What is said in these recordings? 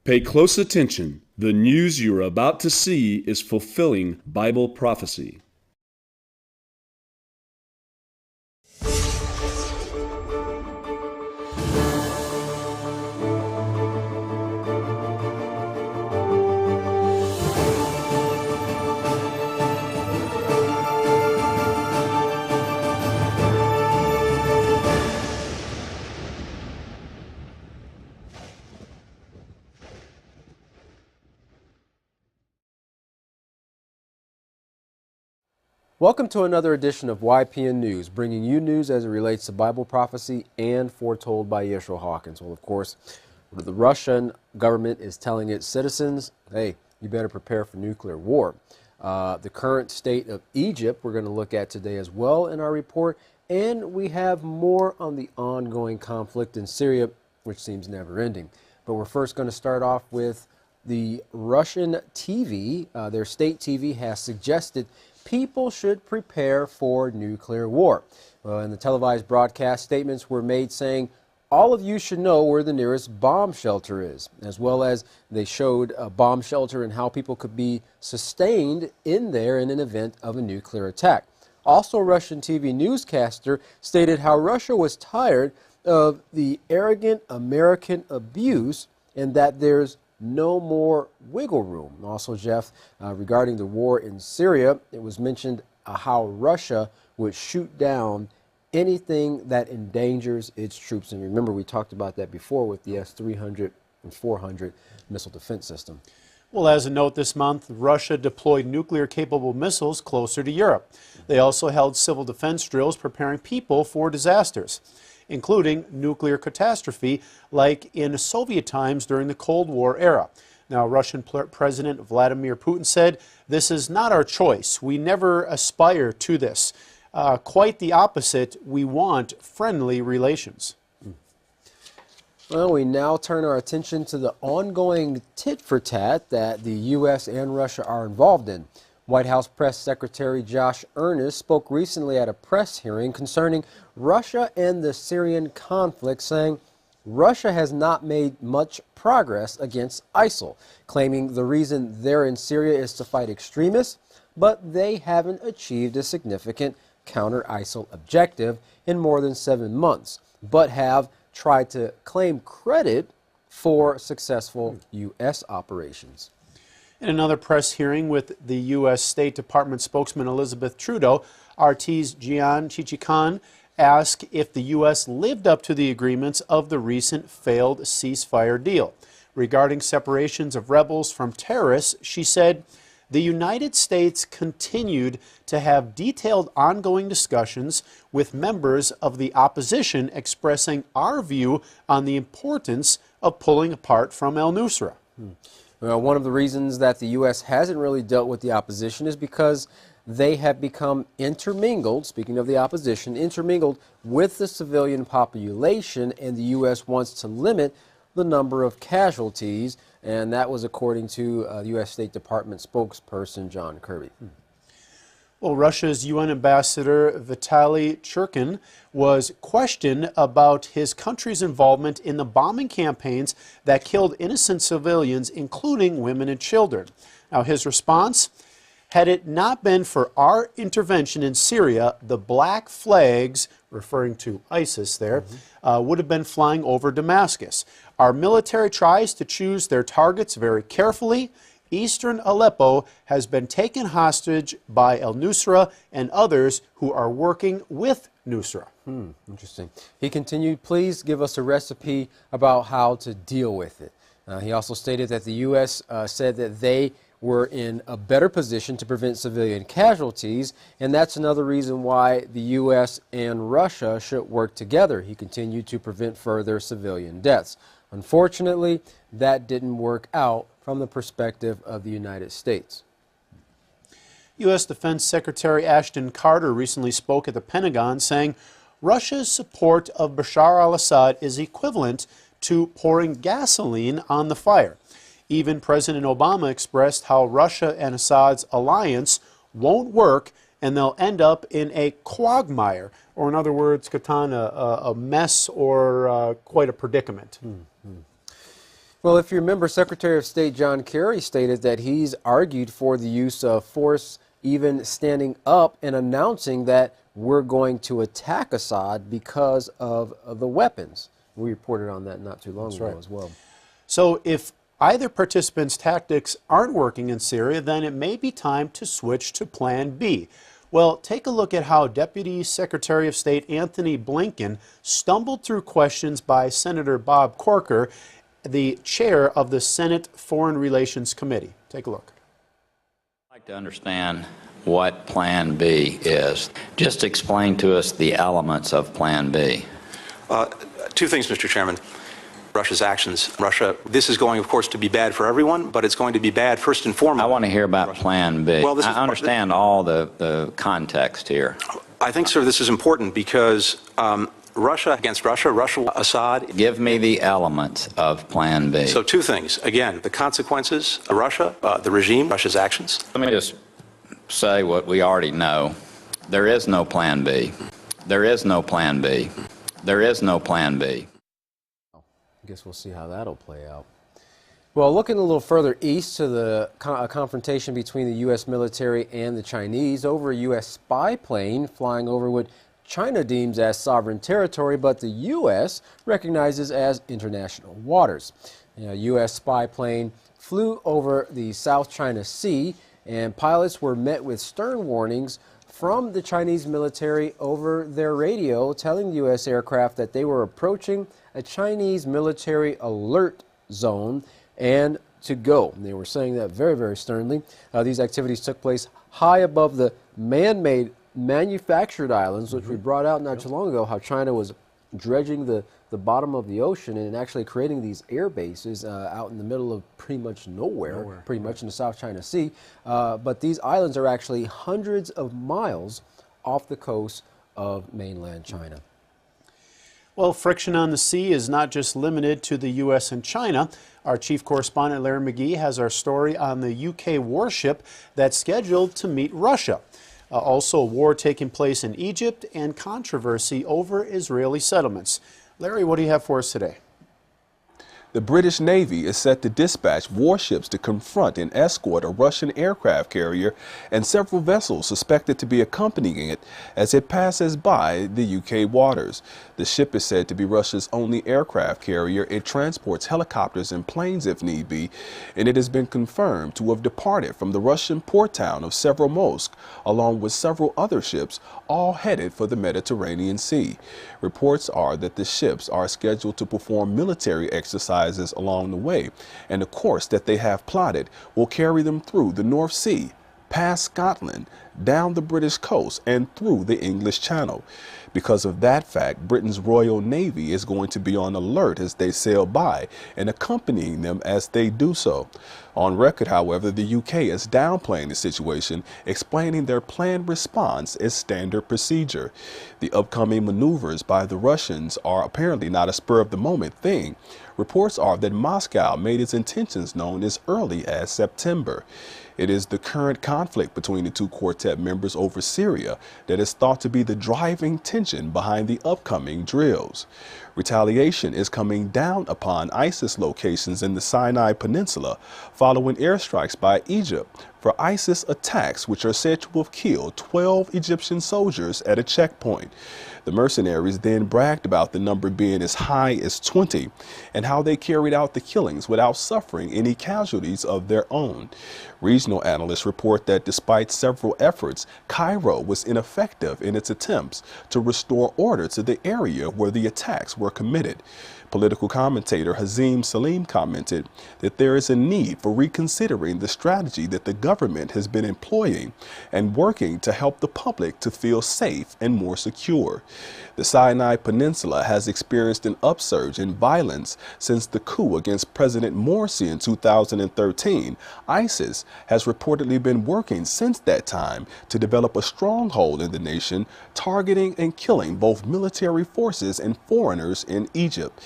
Pay close attention. The news you're about to see is fulfilling Bible prophecy. Welcome to another edition of YPN News, bringing you news as it relates to Bible prophecy and foretold by Yeshua Hawkins. Well, of course, the Russian government is telling its citizens, hey, you better prepare for nuclear war. The current state of Egypt we're going to look at today as well in our report, and we have more on the ongoing conflict in Syria, which seems never ending. But we're first going to start off with the Russian TV. Their state TV has suggested people should prepare for nuclear war. In the televised broadcast, statements were made saying, all of you should know where the nearest bomb shelter is, as well as they showed a bomb shelter and how people could be sustained in there in an event of a nuclear attack. Also, a Russian TV newscaster stated how Russia was tired of the arrogant American abuse and that there's no more wiggle room. Also, Jeff, regarding the war in Syria, it was mentioned how Russia would shoot down anything that endangers its troops. And remember, we talked about that before with the S-300 and 400 missile defense system. Well, as a note this month, Russia deployed nuclear-capable missiles closer to Europe. They also held civil defense drills preparing people for disasters, including nuclear catastrophe like in Soviet times during the Cold War era. Now, Russian President Vladimir Putin said, "This is not our choice. We never aspire to this. Quite the opposite. We want friendly relations." Well, we now turn our attention to the ongoing tit-for-tat that the U.S. and Russia are involved in. White House Press Secretary Josh Earnest spoke recently at a press hearing concerning Russia and the Syrian conflict, saying Russia has not made much progress against ISIL, claiming the reason they're in Syria is to fight extremists, but they haven't achieved a significant counter-ISIL objective in more than 7 months, but have tried to claim credit for successful U.S. operations. In another press hearing with the U.S. State Department spokesman Elizabeth Trudeau, RT's Jian Chichikan asked if the U.S. lived up to the agreements of the recent failed ceasefire deal. Regarding separations of rebels from terrorists, she said, the United States continued to have detailed ongoing discussions with members of the opposition expressing our view on the importance of pulling apart from al-Nusra. Well, one of the reasons that the U.S. hasn't really dealt with the opposition is because they have become intermingled, speaking of the opposition, intermingled with the civilian population, and the U.S. wants to limit the number of casualties, and that was according to U.S. State Department spokesperson John Kirby. Well, Russia's UN ambassador Vitaly Churkin was questioned about his country's involvement in the bombing campaigns that killed innocent civilians, including women and children. Now, his response, had it not been for our intervention in Syria, the black flags, referring to ISIS there, would have been flying over Damascus. Our military tries to choose their targets very carefully. Eastern Aleppo has been taken hostage by al-Nusra and others who are working with Nusra. Interesting. He continued, please give us a recipe about how to deal with it. He also stated that the U.S. Said that they were in a better position to prevent civilian casualties, and that's another reason why the U.S. and Russia should work together. He continued to prevent further civilian deaths. Unfortunately, that didn't work out from the perspective of the United States. U.S. Defense Secretary Ashton Carter recently spoke at the Pentagon saying Russia's support of Bashar al-Assad is equivalent to pouring gasoline on the fire. Even President Obama expressed how Russia and Assad's alliance won't work and they'll end up in a quagmire, or in other words, Katan, a mess or quite a predicament. Well, if you remember, Secretary of State John Kerry stated that he's argued for the use of force, even standing up and announcing that we're going to attack Assad because of the weapons. We reported on that not too long ago as well. So if either participant's tactics aren't working in Syria, then it may be time to switch to Plan B. Well, take a look at how Deputy Secretary of State Anthony Blinken stumbled through questions by Senator Bob Corker, the chair of the Senate Foreign Relations Committee. Take a look. I'd like to understand what Plan B is. Just explain to us the elements of Plan B. Two things, Mr. Chairman. Russia's actions. This is going, of course, to be bad for everyone, but it's going to be bad first and foremost. I want to hear about Plan B. Well, I understand all the context here. I think, sir, this is important because Russia against Russia, Assad. Give me the elements of Plan B. So two things. Again, the consequences, Russia, the regime, Russia's actions. Let me just say what we already know. There is no Plan B. There is no Plan B. There is no Plan B. I guess we'll see how that'll play out. Well, looking a little further east to the confrontation between the U.S. military and the Chinese over a U.S. spy plane flying over what China deems as sovereign territory, but the U.S. recognizes as international waters. A U.S. spy plane flew over the South China Sea, and pilots were met with stern warnings from the Chinese military over their radio, telling the U.S. aircraft that they were approaching a Chinese military alert zone and to go. And they were saying that very, very sternly. These activities took place high above the man-made manufactured islands, which we brought out not too long ago, how China was dredging the bottom of the ocean and actually creating these air bases out in the middle of pretty much nowhere, pretty much in the South China Sea. But these islands are actually hundreds of miles off the coast of mainland China. Well, friction on the sea is not just limited to the U.S. and China. Our chief correspondent, Larry McGee, has our story on the UK warship that's scheduled to meet Russia. Also, a war taking place in Egypt and controversy over Israeli settlements. Larry, what do you have for us today? The British Navy is set to dispatch warships to confront and escort a Russian aircraft carrier and several vessels suspected to be accompanying it as it passes by the UK waters. The ship is said to be Russia's only aircraft carrier. It transports helicopters and planes if need be, and it has been confirmed to have departed from the Russian port town of Severomorsk, along with several other ships, all headed for the Mediterranean Sea. Reports are that the ships are scheduled to perform military exercises along the way, and the course that they have plotted will carry them through the North Sea, past Scotland, down the British coast, and through the English Channel. Because of that fact, Britain's Royal Navy is going to be on alert as they sail by and accompanying them as they do so. On record, however, the UK is downplaying the situation, explaining their planned response as standard procedure. The upcoming maneuvers by the Russians are apparently not a spur-of-the-moment thing. Reports are that Moscow made its intentions known as early as September. It is the current conflict between the two quartet members over Syria that is thought to be the driving tension behind the upcoming drills. Retaliation is coming down upon ISIS locations in the Sinai Peninsula following airstrikes by Egypt for ISIS attacks which are said to have killed 12 Egyptian soldiers at a checkpoint. The mercenaries then bragged about the number being as high as 20 and how they carried out the killings without suffering any casualties of their own. Regional analysts report that despite several efforts, Cairo was ineffective in its attempts to restore order to the area where the attacks were committed. Political commentator Hazim Salim commented that there is a need for reconsidering the strategy that the government has been employing and working to help the public to feel safe and more secure. The Sinai Peninsula has experienced an upsurge in violence since the coup against President Morsi in 2013. ISIS has reportedly been working since that time to develop a stronghold in the nation, targeting and killing both military forces and foreigners in Egypt.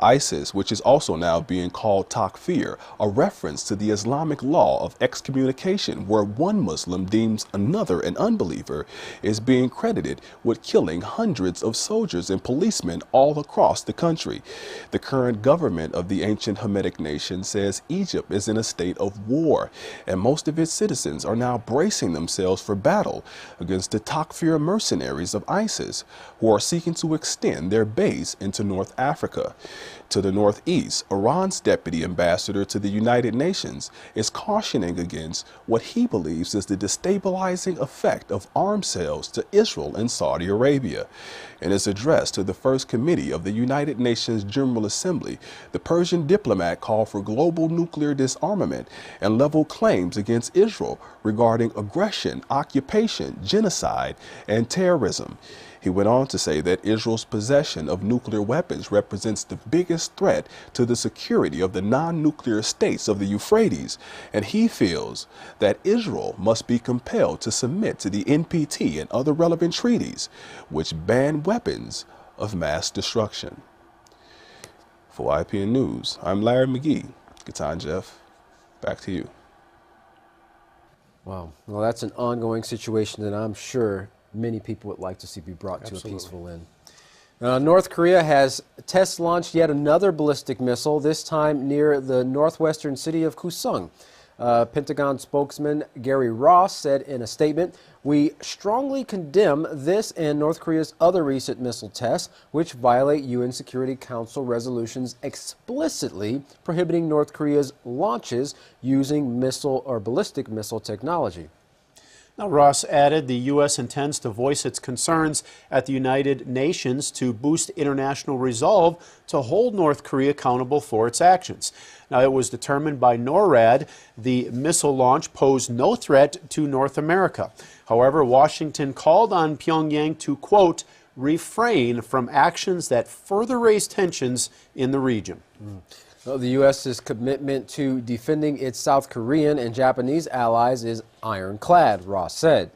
ISIS, which is also now being called takfir, a reference to the Islamic law of excommunication, where one Muslim deems another an unbeliever, is being credited with killing hundreds of soldiers and policemen all across the country. The current government of the ancient Hamitic nation says Egypt is in a state of war, and most of its citizens are now bracing themselves for battle against the takfir mercenaries of ISIS, who are seeking to extend their base into North Africa. To the northeast, Iran's deputy ambassador to the United Nations is cautioning against what he believes is the destabilizing effect of arms sales to Israel and Saudi Arabia. In his address to the First Committee of the United Nations General Assembly, the Persian diplomat called for global nuclear disarmament and leveled claims against Israel regarding aggression, occupation, genocide, and terrorism. He went on to say that Israel's possession of nuclear weapons represents the biggest threat to the security of the non-nuclear states of the Euphrates, and he feels that Israel must be compelled to submit to the NPT and other relevant treaties, which ban weapons of mass destruction. For YPN News, I'm Larry McGee. Gatan Jeff, back to you. Wow. Well, that's an ongoing situation that I'm sure many people would like to see be brought to a peaceful end. North Korea has test launched yet another ballistic missile, this time near the northwestern city of Kusung. Pentagon spokesman Gary Ross said in a statement, "We strongly condemn this and North Korea's other recent missile tests, which violate UN Security Council resolutions explicitly prohibiting North Korea's launches using missile or ballistic missile technology." Now, Ross added the U.S. intends to voice its concerns at the United Nations to boost international resolve to hold North Korea accountable for its actions. Now, it was determined by NORAD the missile launch posed no threat to North America. However, Washington called on Pyongyang to, quote, refrain from actions that further raise tensions in the region. Well, the U.S.'s commitment to defending its South Korean and Japanese allies is ironclad, Ross said.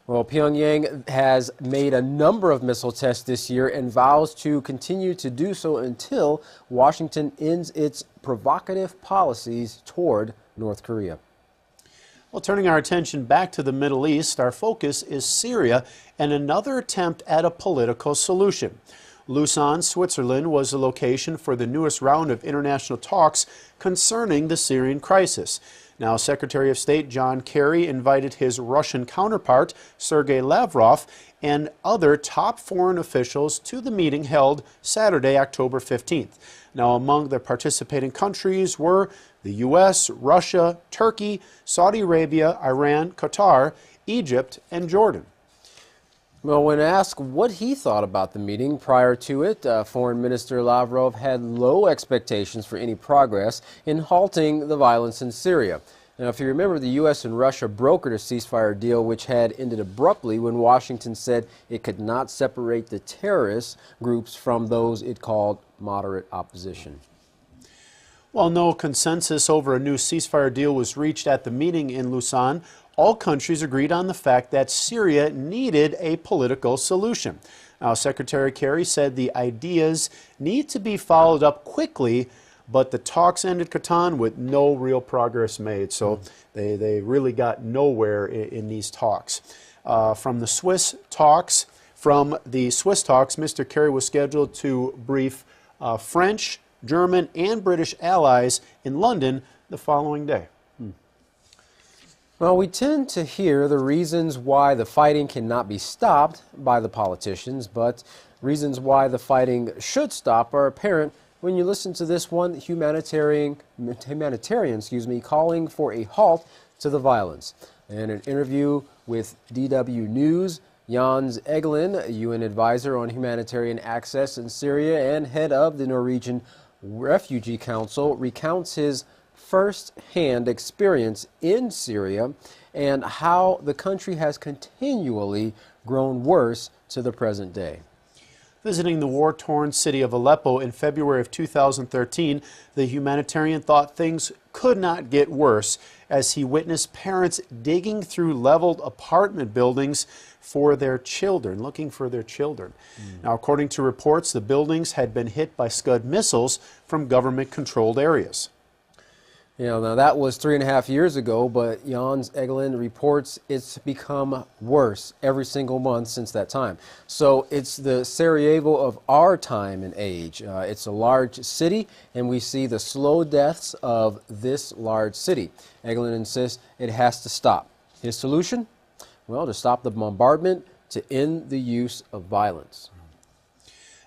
Well, Pyongyang has made a number of missile tests this year and vows to continue to do so until Washington ends its provocative policies toward North Korea. Well, turning our attention back to the Middle East, our focus is Syria and another attempt at a political solution. Lausanne, Switzerland was the location for the newest round of international talks concerning the Syrian crisis. Now, Secretary of State John Kerry invited his Russian counterpart, Sergei Lavrov, and other top foreign officials to the meeting held Saturday, October 15th. Now, among the participating countries were the U.S., Russia, Turkey, Saudi Arabia, Iran, Qatar, Egypt, and Jordan. Well, when asked what he thought about the meeting prior to it, Foreign Minister Lavrov had low expectations for any progress in halting the violence in Syria. Now, if you remember, the U.S. and Russia brokered a ceasefire deal which had ended abruptly when Washington said it could not separate the terrorist groups from those it called moderate opposition. While no consensus over a new ceasefire deal was reached at the meeting in Lausanne, all countries agreed on the fact that Syria needed a political solution. Now, Secretary Kerry said the ideas need to be followed up quickly, but the talks ended, Catan, with no real progress made. So they really got nowhere in these talks. From the Swiss talks, Mr. Kerry was scheduled to brief French, German, and British allies in London the following day. Well, we tend to hear the reasons why the fighting cannot be stopped by the politicians, but reasons why the fighting should stop are apparent when you listen to this one humanitarian calling for a halt to the violence. In an interview with DW News, Jens Egelin, UN advisor on humanitarian access in Syria and head of the Norwegian Refugee Council, recounts his first-hand experience in Syria and how the country has continually grown worse to the present day. Visiting the war-torn city of Aleppo in February of 2013, the humanitarian thought things could not get worse as he witnessed parents digging through leveled apartment buildings for their children, looking for their children. Now, according to reports, the buildings had been hit by Scud missiles from government-controlled areas. Now that was 3.5 years ago, but Jans Egeland reports it's become worse every single month since that time. So it's the Sarajevo of our time and age. It's a large city, and we see the slow deaths of this large city. Egeland insists it has to stop. His solution? Well, to stop the bombardment, to end the use of violence.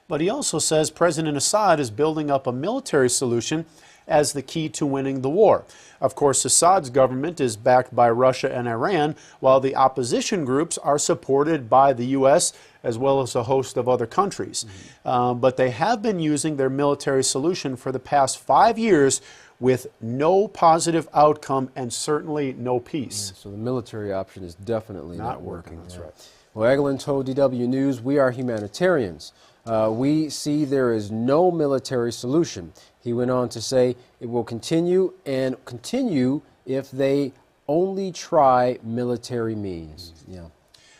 But he also says President Assad is building up a military solution as the key to winning the war. Of course, Assad's government is backed by Russia and Iran, while the opposition groups are supported by the U.S. as well as a host of other countries. But they have been using their military solution for the past 5 years with no positive outcome and certainly no peace. So the military option is definitely not working. That's right. Well, Egeland told DW News, we are humanitarians. We see there is no military solution. He went on to say it will continue and continue if they only try military means.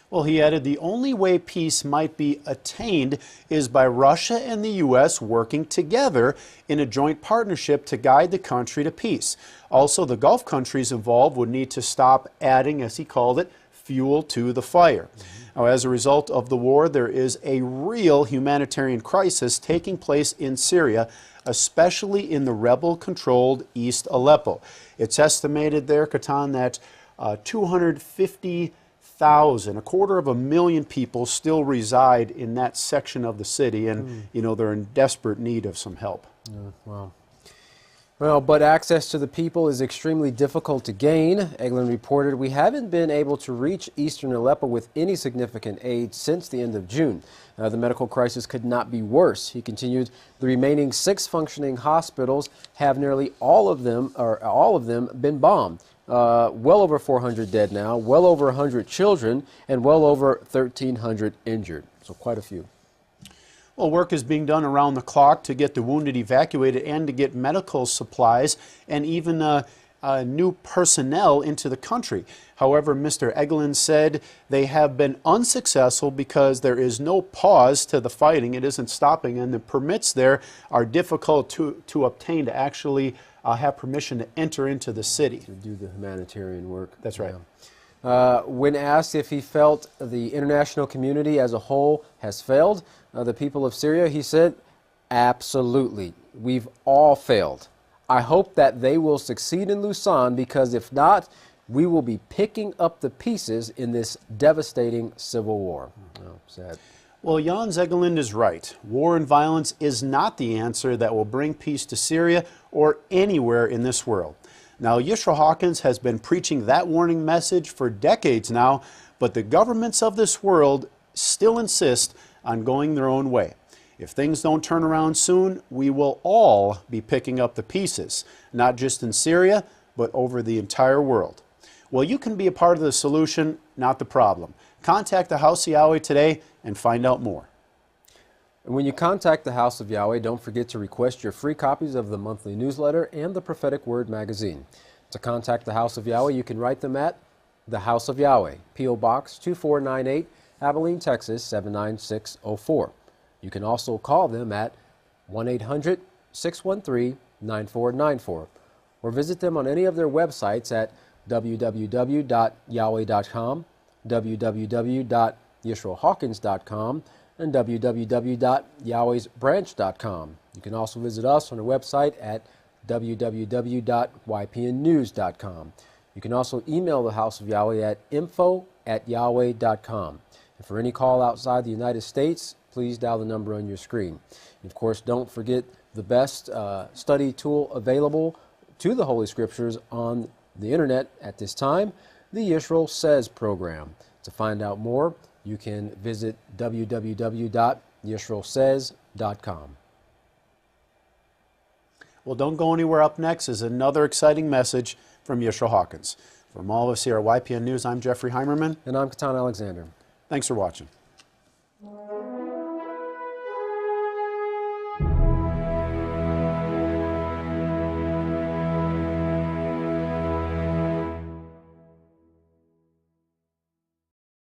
Well, he added the only way peace might be attained is by Russia and the U.S. working together in a joint partnership to guide the country to peace. Also, the Gulf countries involved would need to stop adding, as he called it, fuel to the fire. Now, as a result of the war, there is a real humanitarian crisis taking place in Syria, especially in the rebel-controlled East Aleppo. It's estimated there, Katan, that 250,000, 250,000 people still reside in that section of the city, and they're in desperate need of some help. Wow. Well, but access to the people is extremely difficult to gain. Egeland reported we haven't been able to reach eastern Aleppo with any significant aid since the end of June. The medical crisis could not be worse. He continued, the remaining 6 functioning hospitals have nearly all of them been bombed. Well over 400 dead now, well over 100 children, and well over 1,300 injured. So quite a few. Well, work is being done around the clock to get the wounded evacuated and to get medical supplies and even new personnel into the country. However, Mr. Egeland said they have been unsuccessful because there is no pause to the fighting. It isn't stopping, and the permits there are difficult to obtain to actually have permission to enter into the city. To do the humanitarian work. That's right. When asked if he felt the international community as a whole has failed, the people of Syria, he said, absolutely. We've all failed. I hope that they will succeed in Lausanne, because if not, we will be picking up the pieces in this devastating civil war. Oh, sad. Well, Jans Egeland is right. War and violence is not the answer that will bring peace to Syria or anywhere in this world. Now, Yisrael Hawkins has been preaching that warning message for decades now, but the governments of this world still insist on going their own way. If things don't turn around soon, we will all be picking up the pieces, not just in Syria, but over the entire world. Well, you can be a part of the solution, not the problem. Contact the House of Yahweh today and find out more. And when you contact the House of Yahweh, don't forget to request your free copies of the monthly newsletter and the Prophetic Word magazine. To contact the House of Yahweh, you can write them at the House of Yahweh, P.O. Box 2498, Abilene, Texas 79604. You can also call them at 1-800-613-9494 or visit them on any of their websites at www.yahweh.com, www.yisraelhawkins.com, and www.yahwehsbranch.com. You can also visit us on our website at www.ypnnews.com. You can also email the House of Yahweh at info@yahweh.com. And for any call outside the United States, please dial the number on your screen. And of course, don't forget the best study tool available to the Holy Scriptures on the internet at this time, the Yisrael Says program. To find out more, you can visit www.yisraelsays.com. Well, don't go anywhere. Up next is another exciting message from Yisrael Hawkins. From all of us here at YPN News, I'm Jeffrey Heimerman. And I'm Katan Alexander. Thanks for watching.